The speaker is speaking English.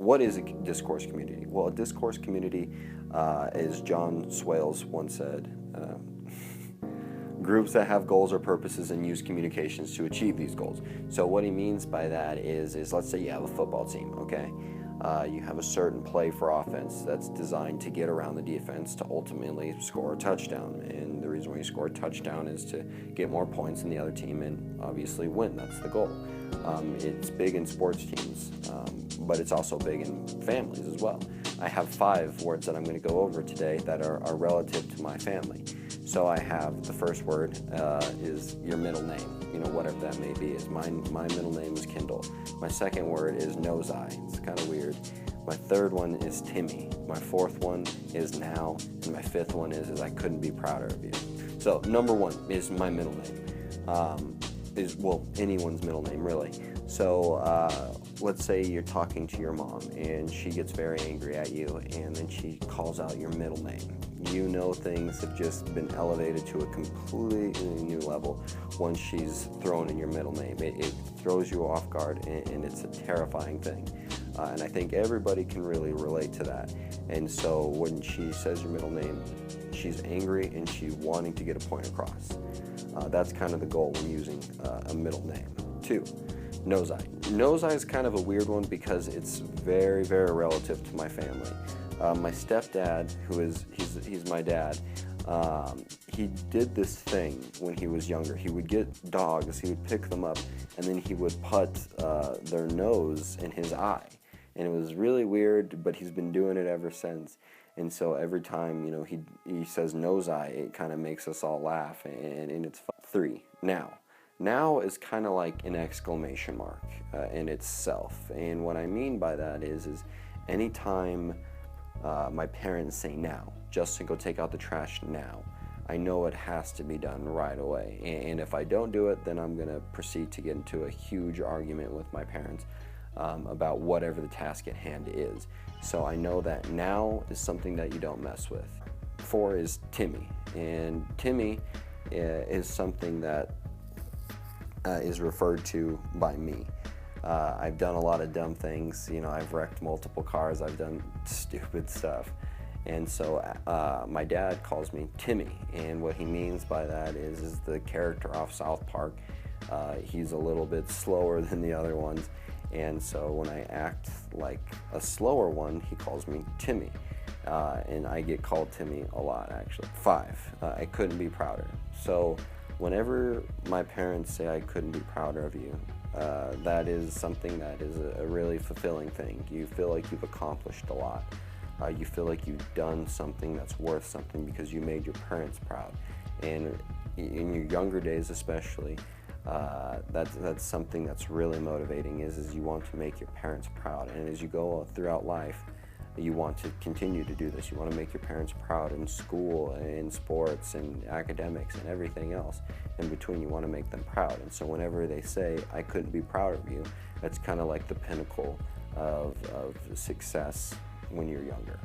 what is a discourse community? Well, a discourse community, as John Swales once said, groups that have goals or purposes and use communications to achieve these goals. So what he means by that is let's say you have a football team, okay? You have a certain play for offense that's designed to get around the defense to ultimately score a touchdown. And the reason why you score a touchdown is to get more points than the other team and obviously win. That's the goal. It's big in sports teams, but it's also big in families as well. I have 5 words that I'm going to go over today that are relative to my family. So I have the first word is your middle name, whatever that may be. My middle name is Kindle. My second word is nose eye. It's kind of weird. My third one is Timmy. My fourth one is now, and my fifth one is I couldn't be prouder of you. So number 1 is my middle name. Well, anyone's middle name really. So let's say you're talking to your mom and she gets very angry at you and then she calls out your middle name. Things have just been elevated to a completely new level once she's thrown in your middle name. It throws you off guard and it's a terrifying thing. And I think everybody can really relate to that. And so when she says your middle name, she's angry and she's wanting to get a point across. That's kind of the goal when using a middle name. 2, nose eye. Nose eye is kind of a weird one because it's very, very relative to my family. My stepdad, he's my dad, he did this thing when he was younger. He would get dogs, he would pick them up, and then he would put their nose in his eye. And it was really weird, but he's been doing it ever since. And so every time, he says nose eye, it kind of makes us all laugh, and it's fun. 3, now. Now is kind of like an exclamation mark in itself. And what I mean by that is anytime my parents say now, Justin, go take out the trash now, I know it has to be done right away. And if I don't do it, then I'm going to proceed to get into a huge argument with my parents about whatever the task at hand is. So I know that now is something that you don't mess with. 4 is Timmy. And Timmy is something that is referred to by me. I've done a lot of dumb things. I've wrecked multiple cars. I've done stupid stuff. And so my dad calls me Timmy. And what he means by that is the character off South Park. He's a little bit slower than the other ones. And so when I act like a slower one, he calls me Timmy. And I get called Timmy a lot, actually. 5, I couldn't be prouder. So whenever my parents say I couldn't be prouder of you, that is something that is a really fulfilling thing. You feel like you've accomplished a lot. You feel like you've done something that's worth something because you made your parents proud. And in your younger days especially, that's something that's really motivating is you want to make your parents proud. And as you go throughout life, you want to continue to do this. You want to make your parents proud in school, in sports, and academics, and everything else. In between, you want to make them proud. And so whenever they say, I couldn't be proud of you, that's kind of like the pinnacle of success when you're younger.